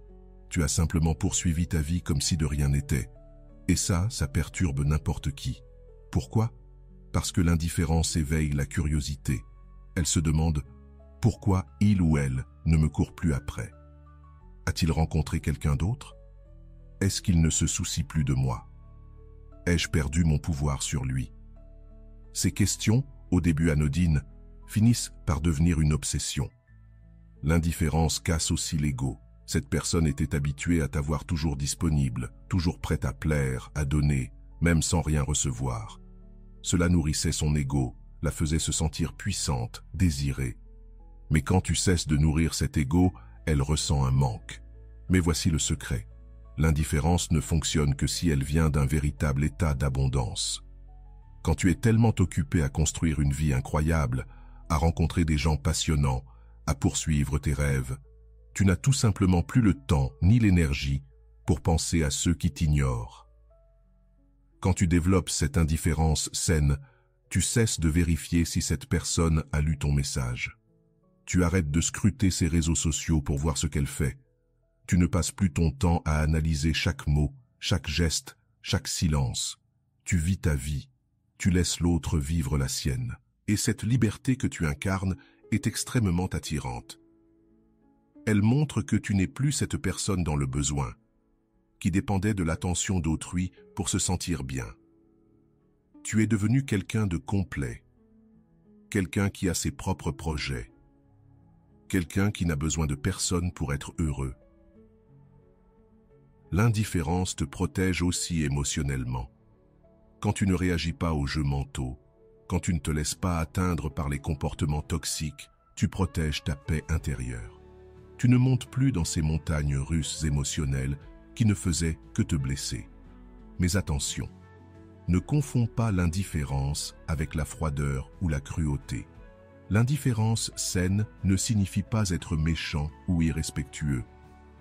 Tu as simplement poursuivi ta vie comme si de rien n'était. Et ça perturbe n'importe qui. Pourquoi? Parce que l'indifférence éveille la curiosité. Elle se demande pourquoi il ou elle ne me court plus après. A-t-il rencontré quelqu'un d'autre? Est-ce qu'il ne se soucie plus de moi? Ai-je perdu mon pouvoir sur lui? Ces questions, au début anodines, finissent par devenir une obsession. L'indifférence casse aussi l'ego. Cette personne était habituée à t'avoir toujours disponible, toujours prête à plaire, à donner, même sans rien recevoir. Cela nourrissait son ego, la faisait se sentir puissante, désirée. Mais quand tu cesses de nourrir cet ego, elle ressent un manque. Mais voici le secret. L'indifférence ne fonctionne que si elle vient d'un véritable état d'abondance. Quand tu es tellement occupé à construire une vie incroyable, à rencontrer des gens passionnants, à poursuivre tes rêves, tu n'as tout simplement plus le temps ni l'énergie pour penser à ceux qui t'ignorent. Quand tu développes cette indifférence saine, tu cesses de vérifier si cette personne a lu ton message. Tu arrêtes de scruter ses réseaux sociaux pour voir ce qu'elle fait. Tu ne passes plus ton temps à analyser chaque mot, chaque geste, chaque silence. Tu vis ta vie. Tu laisses l'autre vivre la sienne. Et cette liberté que tu incarnes est extrêmement attirante. Elle montre que tu n'es plus cette personne dans le besoin, qui dépendait de l'attention d'autrui pour se sentir bien. Tu es devenu quelqu'un de complet, quelqu'un qui a ses propres projets, quelqu'un qui n'a besoin de personne pour être heureux. L'indifférence te protège aussi émotionnellement. Quand tu ne réagis pas aux jeux mentaux, quand tu ne te laisses pas atteindre par les comportements toxiques, tu protèges ta paix intérieure. Tu ne montes plus dans ces montagnes russes émotionnelles qui ne faisaient que te blesser. Mais attention, ne confonds pas l'indifférence avec la froideur ou la cruauté. L'indifférence saine ne signifie pas être méchant ou irrespectueux.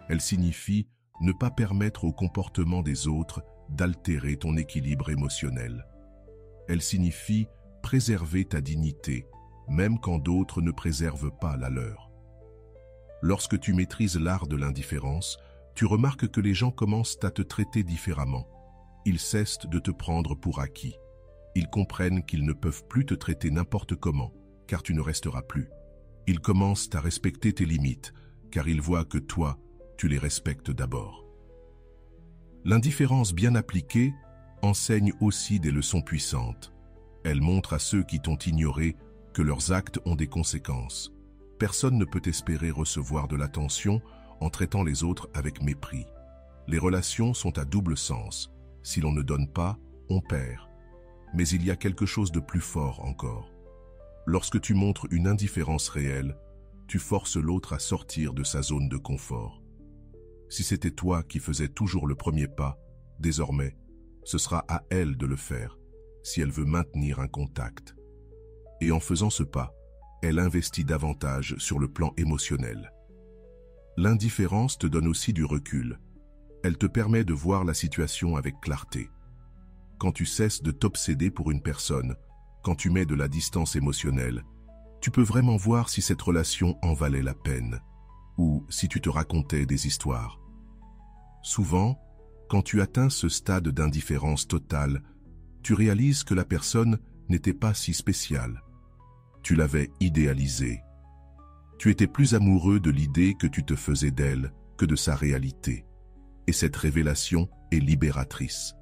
Elle signifie ne pas permettre au comportement des autres d'altérer ton équilibre émotionnel. Elle signifie préserver ta dignité, même quand d'autres ne préservent pas la leur. Lorsque tu maîtrises l'art de l'indifférence, tu remarques que les gens commencent à te traiter différemment. Ils cessent de te prendre pour acquis. Ils comprennent qu'ils ne peuvent plus te traiter n'importe comment, car tu ne resteras plus. Ils commencent à respecter tes limites, car ils voient que toi, tu les respectes d'abord. L'indifférence bien appliquée enseigne aussi des leçons puissantes. Elle montre à ceux qui t'ont ignoré que leurs actes ont des conséquences. Personne ne peut espérer recevoir de l'attention en traitant les autres avec mépris. Les relations sont à double sens. Si l'on ne donne pas, on perd. Mais il y a quelque chose de plus fort encore. Lorsque tu montres une indifférence réelle, tu forces l'autre à sortir de sa zone de confort. Si c'était toi qui faisais toujours le premier pas, désormais, ce sera à elle de le faire, si elle veut maintenir un contact. Et en faisant ce pas, elle investit davantage sur le plan émotionnel. L'indifférence te donne aussi du recul. Elle te permet de voir la situation avec clarté. Quand tu cesses de t'obséder pour une personne, quand tu mets de la distance émotionnelle, tu peux vraiment voir si cette relation en valait la peine, ou si tu te racontais des histoires. Souvent, quand tu atteins ce stade d'indifférence totale, tu réalises que la personne n'était pas si spéciale. Tu l'avais idéalisée. Tu étais plus amoureux de l'idée que tu te faisais d'elle que de sa réalité. Et cette révélation est libératrice.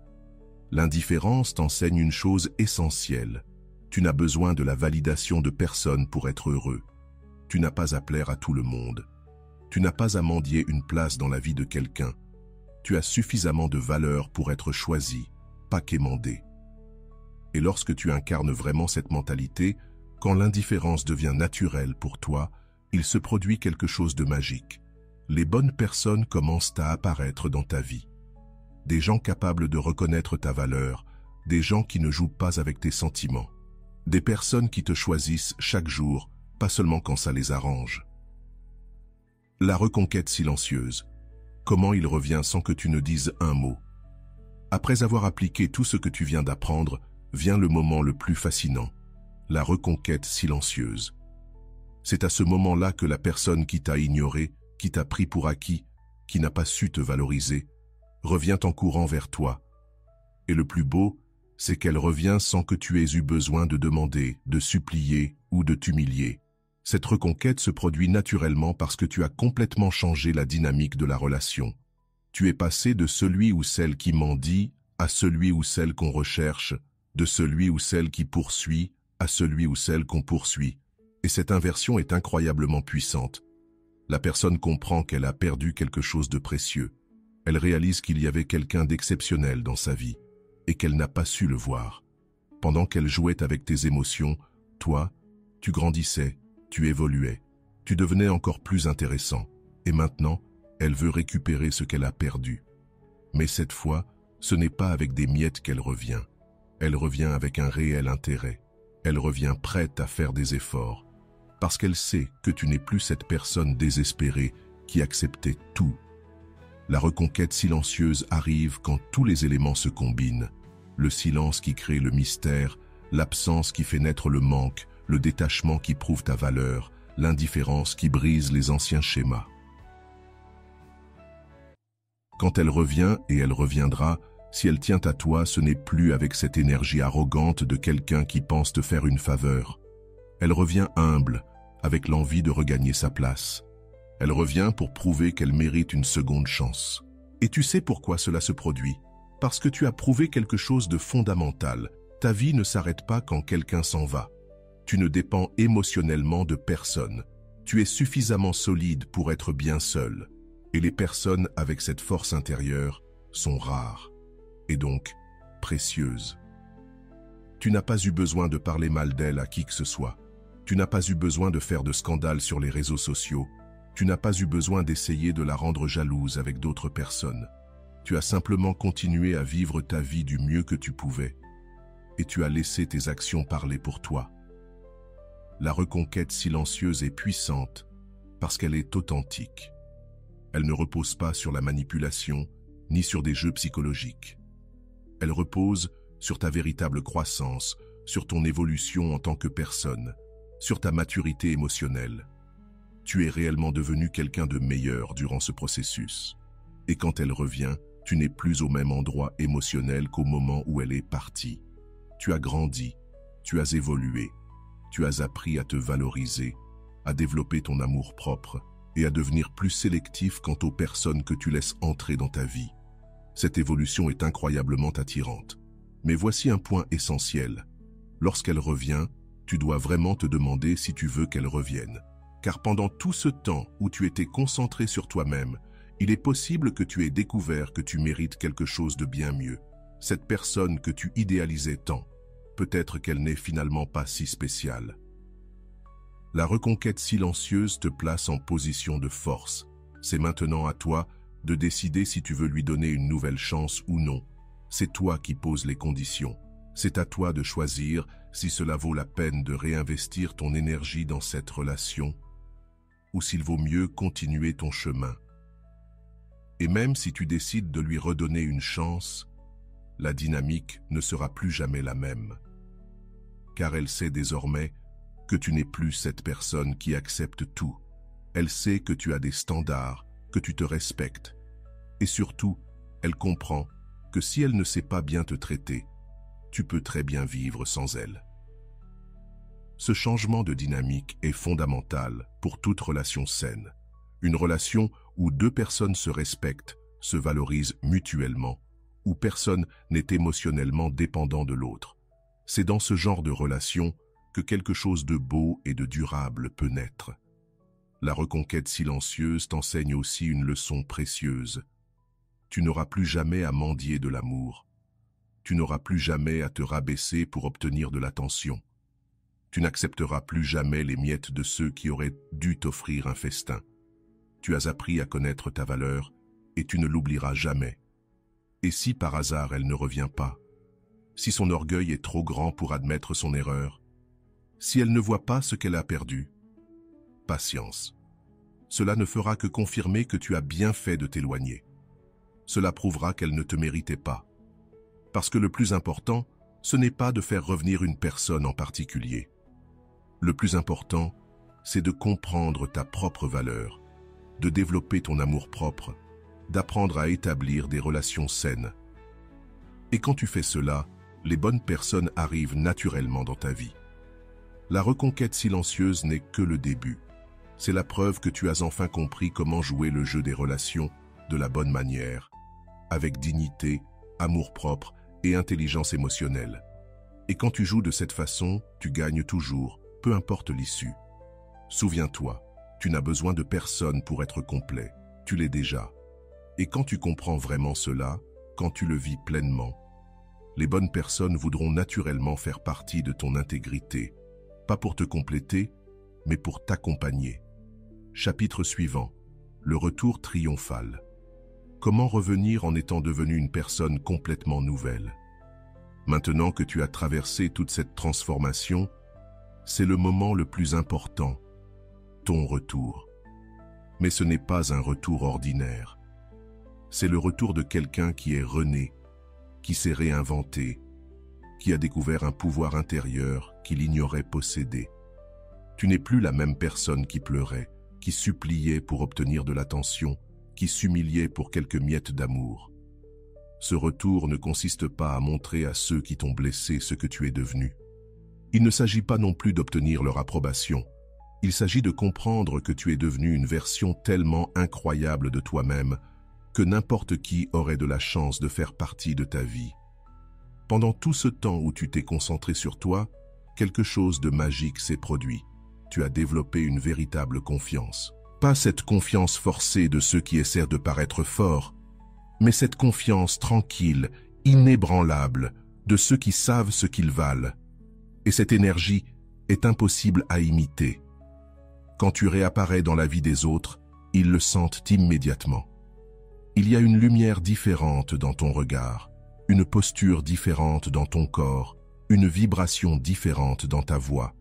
L'indifférence t'enseigne une chose essentielle. Tu n'as besoin de la validation de personne pour être heureux. Tu n'as pas à plaire à tout le monde. Tu n'as pas à mendier une place dans la vie de quelqu'un. Tu as suffisamment de valeur pour être choisi, pas quémandé. Et lorsque tu incarnes vraiment cette mentalité, quand l'indifférence devient naturelle pour toi, il se produit quelque chose de magique. Les bonnes personnes commencent à apparaître dans ta vie. Des gens capables de reconnaître ta valeur, des gens qui ne jouent pas avec tes sentiments. Des personnes qui te choisissent chaque jour, pas seulement quand ça les arrange. La reconquête silencieuse. Comment il revient sans que tu ne dises un mot. Après avoir appliqué tout ce que tu viens d'apprendre, vient le moment le plus fascinant. La reconquête silencieuse. C'est à ce moment-là que la personne qui t'a ignoré, qui t'a pris pour acquis, qui n'a pas su te valoriser, revient en courant vers toi. Et le plus beau, c'est qu'elle revient sans que tu aies eu besoin de demander, de supplier ou de t'humilier. Cette reconquête se produit naturellement parce que tu as complètement changé la dynamique de la relation. Tu es passé de celui ou celle qui mendie à celui ou celle qu'on recherche, de celui ou celle qui poursuit à celui ou celle qu'on poursuit. Et cette inversion est incroyablement puissante. La personne comprend qu'elle a perdu quelque chose de précieux. Elle réalise qu'il y avait quelqu'un d'exceptionnel dans sa vie et qu'elle n'a pas su le voir. Pendant qu'elle jouait avec tes émotions, toi, tu grandissais, tu évoluais, tu devenais encore plus intéressant. Et maintenant, elle veut récupérer ce qu'elle a perdu. Mais cette fois, ce n'est pas avec des miettes qu'elle revient. Elle revient avec un réel intérêt. Elle revient prête à faire des efforts. Parce qu'elle sait que tu n'es plus cette personne désespérée qui acceptait tout. La reconquête silencieuse arrive quand tous les éléments se combinent. Le silence qui crée le mystère, l'absence qui fait naître le manque, le détachement qui prouve ta valeur, l'indifférence qui brise les anciens schémas. Quand elle revient, et elle reviendra, si elle tient à toi, ce n'est plus avec cette énergie arrogante de quelqu'un qui pense te faire une faveur. Elle revient humble, avec l'envie de regagner sa place. Elle revient pour prouver qu'elle mérite une seconde chance. Et tu sais pourquoi cela se produit? Parce que tu as prouvé quelque chose de fondamental. Ta vie ne s'arrête pas quand quelqu'un s'en va. Tu ne dépends émotionnellement de personne. Tu es suffisamment solide pour être bien seul. Et les personnes avec cette force intérieure sont rares, et donc précieuses. Tu n'as pas eu besoin de parler mal d'elle à qui que ce soit. Tu n'as pas eu besoin de faire de scandales sur les réseaux sociaux. Tu n'as pas eu besoin d'essayer de la rendre jalouse avec d'autres personnes. Tu as simplement continué à vivre ta vie du mieux que tu pouvais. Et tu as laissé tes actions parler pour toi. La reconquête silencieuse est puissante parce qu'elle est authentique. Elle ne repose pas sur la manipulation, ni sur des jeux psychologiques. Elle repose sur ta véritable croissance, sur ton évolution en tant que personne, sur ta maturité émotionnelle. Tu es réellement devenu quelqu'un de meilleur durant ce processus. Et quand elle revient, tu n'es plus au même endroit émotionnel qu'au moment où elle est partie. Tu as grandi, tu as évolué, tu as appris à te valoriser, à développer ton amour-propre, et à devenir plus sélectif quant aux personnes que tu laisses entrer dans ta vie. Cette évolution est incroyablement attirante. Mais voici un point essentiel. Lorsqu'elle revient, tu dois vraiment te demander si tu veux qu'elle revienne. Car pendant tout ce temps où tu étais concentré sur toi-même, il est possible que tu aies découvert que tu mérites quelque chose de bien mieux. Cette personne que tu idéalisais tant, peut-être qu'elle n'est finalement pas si spéciale. La reconquête silencieuse te place en position de force. C'est maintenant à toi de décider si tu veux lui donner une nouvelle chance ou non. C'est toi qui poses les conditions. C'est à toi de choisir si cela vaut la peine de réinvestir ton énergie dans cette relation ou s'il vaut mieux continuer ton chemin. Et même si tu décides de lui redonner une chance, la dynamique ne sera plus jamais la même. Car elle sait désormais que tu n'es plus cette personne qui accepte tout. Elle sait que tu as des standards, que tu te respectes. Et surtout, elle comprend que si elle ne sait pas bien te traiter, tu peux très bien vivre sans elle. Ce changement de dynamique est fondamental pour toute relation saine. Une relation où deux personnes se respectent, se valorisent mutuellement, où personne n'est émotionnellement dépendant de l'autre. C'est dans ce genre de relation que quelque chose de beau et de durable peut naître. La reconquête silencieuse t'enseigne aussi une leçon précieuse. Tu n'auras plus jamais à mendier de l'amour. Tu n'auras plus jamais à te rabaisser pour obtenir de l'attention. Tu n'accepteras plus jamais les miettes de ceux qui auraient dû t'offrir un festin. Tu as appris à connaître ta valeur et tu ne l'oublieras jamais. Et si par hasard elle ne revient pas, si son orgueil est trop grand pour admettre son erreur, si elle ne voit pas ce qu'elle a perdu, patience. Cela ne fera que confirmer que tu as bien fait de t'éloigner. Cela prouvera qu'elle ne te méritait pas. Parce que le plus important, ce n'est pas de faire revenir une personne en particulier. Le plus important, c'est de comprendre ta propre valeur, de développer ton amour-propre, d'apprendre à établir des relations saines. Et quand tu fais cela, les bonnes personnes arrivent naturellement dans ta vie. La reconquête silencieuse n'est que le début. C'est la preuve que tu as enfin compris comment jouer le jeu des relations de la bonne manière, avec dignité, amour-propre et intelligence émotionnelle. Et quand tu joues de cette façon, tu gagnes toujours, peu importe l'issue. Souviens-toi, tu n'as besoin de personne pour être complet, tu l'es déjà. Et quand tu comprends vraiment cela, quand tu le vis pleinement, les bonnes personnes voudront naturellement faire partie de ton intégrité, pas pour te compléter, mais pour t'accompagner. Chapitre suivant, le retour triomphal. Comment revenir en étant devenu une personne complètement nouvelle? Maintenant que tu as traversé toute cette transformation, c'est le moment le plus important, ton retour. Mais ce n'est pas un retour ordinaire. C'est le retour de quelqu'un qui est rené, qui s'est réinventé, qui a découvert un pouvoir intérieur qu'il ignorait posséder. Tu n'es plus la même personne qui pleurait, qui suppliait pour obtenir de l'attention, qui s'humiliait pour quelques miettes d'amour. Ce retour ne consiste pas à montrer à ceux qui t'ont blessé ce que tu es devenu. Il ne s'agit pas non plus d'obtenir leur approbation. Il s'agit de comprendre que tu es devenu une version tellement incroyable de toi-même que n'importe qui aurait de la chance de faire partie de ta vie. Pendant tout ce temps où tu t'es concentré sur toi, quelque chose de magique s'est produit. Tu as développé une véritable confiance. Pas cette confiance forcée de ceux qui essaient de paraître forts, mais cette confiance tranquille, inébranlable, de ceux qui savent ce qu'ils valent. Et cette énergie est impossible à imiter. Quand tu réapparais dans la vie des autres, ils le sentent immédiatement. Il y a une lumière différente dans ton regard, une posture différente dans ton corps, une vibration différente dans ta voix.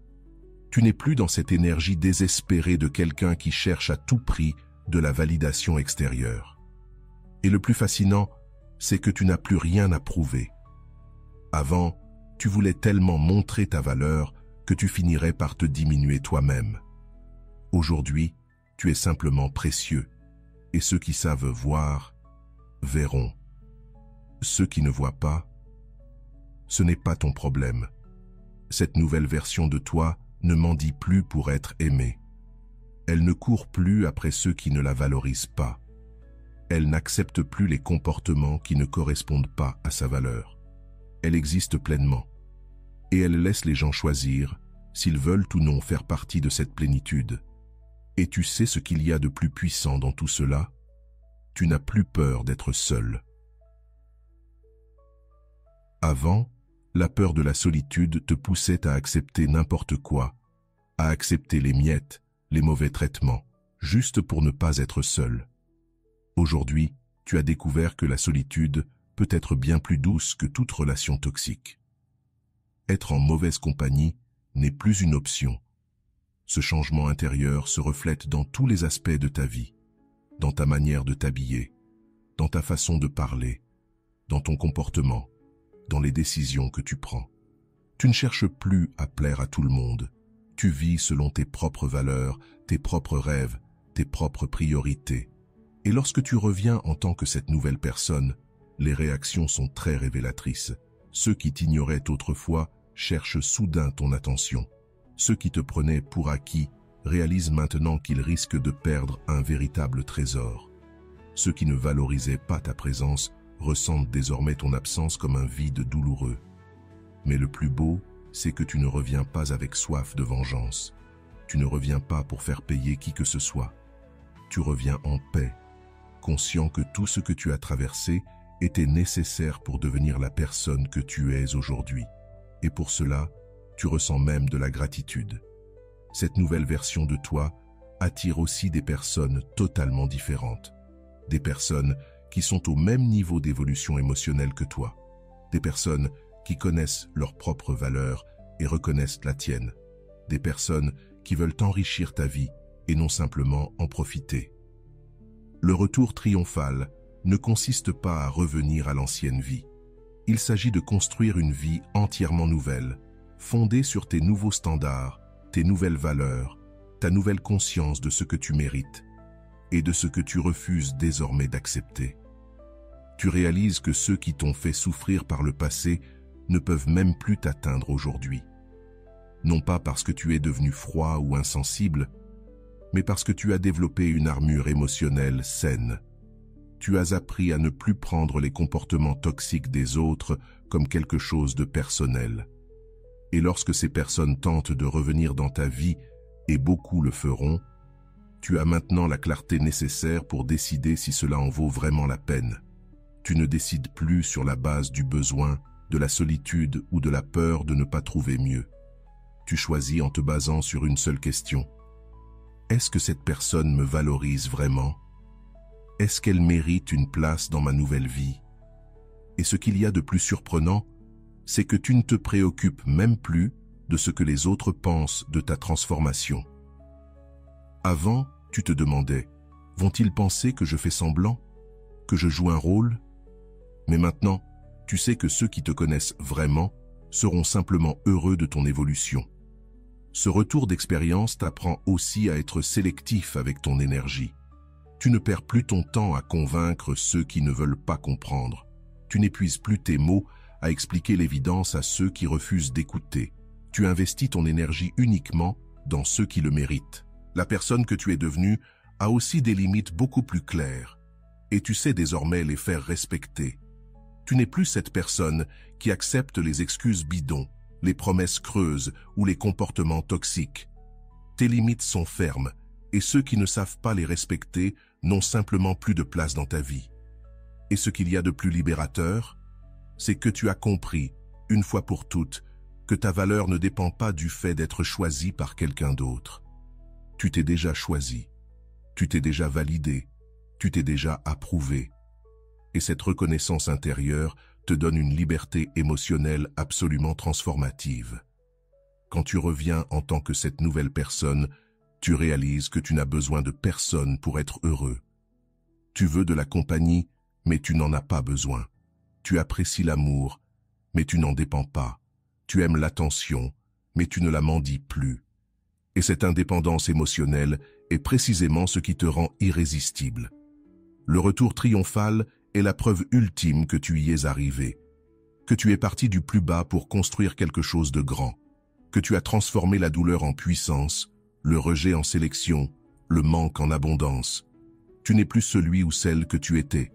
Tu n'es plus dans cette énergie désespérée de quelqu'un qui cherche à tout prix de la validation extérieure. Et le plus fascinant, c'est que tu n'as plus rien à prouver. Avant, tu voulais tellement montrer ta valeur que tu finirais par te diminuer toi-même. Aujourd'hui, tu es simplement précieux, et ceux qui savent voir, verront. Ceux qui ne voient pas, ce n'est pas ton problème. Cette nouvelle version de toi ne mendie plus pour être aimée. Elle ne court plus après ceux qui ne la valorisent pas. Elle n'accepte plus les comportements qui ne correspondent pas à sa valeur. Elle existe pleinement. Et elle laisse les gens choisir s'ils veulent ou non faire partie de cette plénitude. Et tu sais ce qu'il y a de plus puissant dans tout cela? Tu n'as plus peur d'être seul. Avant, la peur de la solitude te poussait à accepter n'importe quoi, à accepter les miettes, les mauvais traitements, juste pour ne pas être seul. Aujourd'hui, tu as découvert que la solitude peut être bien plus douce que toute relation toxique. Être en mauvaise compagnie n'est plus une option. Ce changement intérieur se reflète dans tous les aspects de ta vie, dans ta manière de t'habiller, dans ta façon de parler, dans ton comportement, dans les décisions que tu prends. Tu ne cherches plus à plaire à tout le monde. Tu vis selon tes propres valeurs, tes propres rêves, tes propres priorités. Et lorsque tu reviens en tant que cette nouvelle personne, les réactions sont très révélatrices. Ceux qui t'ignoraient autrefois cherchent soudain ton attention. Ceux qui te prenaient pour acquis réalisent maintenant qu'ils risquent de perdre un véritable trésor. Ceux qui ne valorisaient pas ta présence ressentent désormais ton absence comme un vide douloureux. Mais le plus beau, c'est que tu ne reviens pas avec soif de vengeance. Tu ne reviens pas pour faire payer qui que ce soit. Tu reviens en paix, conscient que tout ce que tu as traversé était nécessaire pour devenir la personne que tu es aujourd'hui. Et pour cela, tu ressens même de la gratitude. Cette nouvelle version de toi attire aussi des personnes totalement différentes. Des personnes qui sont au même niveau d'évolution émotionnelle que toi. Des personnes qui connaissent leurs propres valeurs et reconnaissent la tienne. Des personnes qui veulent enrichir ta vie et non simplement en profiter. Le retour triomphal ne consiste pas à revenir à l'ancienne vie. Il s'agit de construire une vie entièrement nouvelle, fondée sur tes nouveaux standards, tes nouvelles valeurs, ta nouvelle conscience de ce que tu mérites et de ce que tu refuses désormais d'accepter. Tu réalises que ceux qui t'ont fait souffrir par le passé ne peuvent même plus t'atteindre aujourd'hui. Non pas parce que tu es devenu froid ou insensible, mais parce que tu as développé une armure émotionnelle saine. Tu as appris à ne plus prendre les comportements toxiques des autres comme quelque chose de personnel. Et lorsque ces personnes tentent de revenir dans ta vie, et beaucoup le feront, tu as maintenant la clarté nécessaire pour décider si cela en vaut vraiment la peine. Tu ne décides plus sur la base du besoin, de la solitude ou de la peur de ne pas trouver mieux. Tu choisis en te basant sur une seule question. Est-ce que cette personne me valorise vraiment? Est-ce qu'elle mérite une place dans ma nouvelle vie? Et ce qu'il y a de plus surprenant, c'est que tu ne te préoccupes même plus de ce que les autres pensent de ta transformation. Avant, tu te demandais, vont-ils penser que je fais semblant? Que je joue un rôle? Mais maintenant, tu sais que ceux qui te connaissent vraiment seront simplement heureux de ton évolution. Ce retour d'expérience t'apprend aussi à être sélectif avec ton énergie. Tu ne perds plus ton temps à convaincre ceux qui ne veulent pas comprendre. Tu n'épuises plus tes mots à expliquer l'évidence à ceux qui refusent d'écouter. Tu investis ton énergie uniquement dans ceux qui le méritent. La personne que tu es devenue a aussi des limites beaucoup plus claires, et tu sais désormais les faire respecter. Tu n'es plus cette personne qui accepte les excuses bidons, les promesses creuses ou les comportements toxiques. Tes limites sont fermes, et ceux qui ne savent pas les respecter n'ont simplement plus de place dans ta vie. Et ce qu'il y a de plus libérateur, c'est que tu as compris, une fois pour toutes, que ta valeur ne dépend pas du fait d'être choisi par quelqu'un d'autre. Tu t'es déjà choisi, tu t'es déjà validé, tu t'es déjà approuvé. Et cette reconnaissance intérieure te donne une liberté émotionnelle absolument transformative. Quand tu reviens en tant que cette nouvelle personne, tu réalises que tu n'as besoin de personne pour être heureux. Tu veux de la compagnie, mais tu n'en as pas besoin. Tu apprécies l'amour, mais tu n'en dépends pas. Tu aimes l'attention, mais tu ne la mendies plus. Et cette indépendance émotionnelle est précisément ce qui te rend irrésistible. Le retour triomphal est la preuve ultime que tu y es arrivé, que tu es parti du plus bas pour construire quelque chose de grand, que tu as transformé la douleur en puissance, le rejet en sélection, le manque en abondance. Tu n'es plus celui ou celle que tu étais.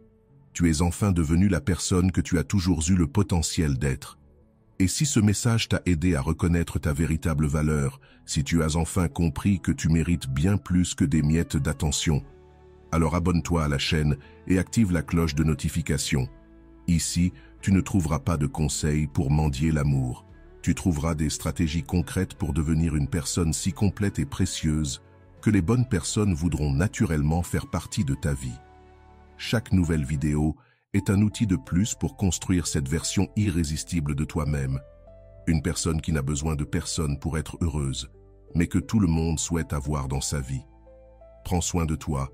Tu es enfin devenu la personne que tu as toujours eu le potentiel d'être. Et si ce message t'a aidé à reconnaître ta véritable valeur, si tu as enfin compris que tu mérites bien plus que des miettes d'attention, alors abonne-toi à la chaîne et active la cloche de notification. Ici, tu ne trouveras pas de conseils pour mendier l'amour. Tu trouveras des stratégies concrètes pour devenir une personne si complète et précieuse que les bonnes personnes voudront naturellement faire partie de ta vie. Chaque nouvelle vidéo est un outil de plus pour construire cette version irrésistible de toi-même. Une personne qui n'a besoin de personne pour être heureuse, mais que tout le monde souhaite avoir dans sa vie. Prends soin de toi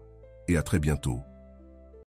et à très bientôt.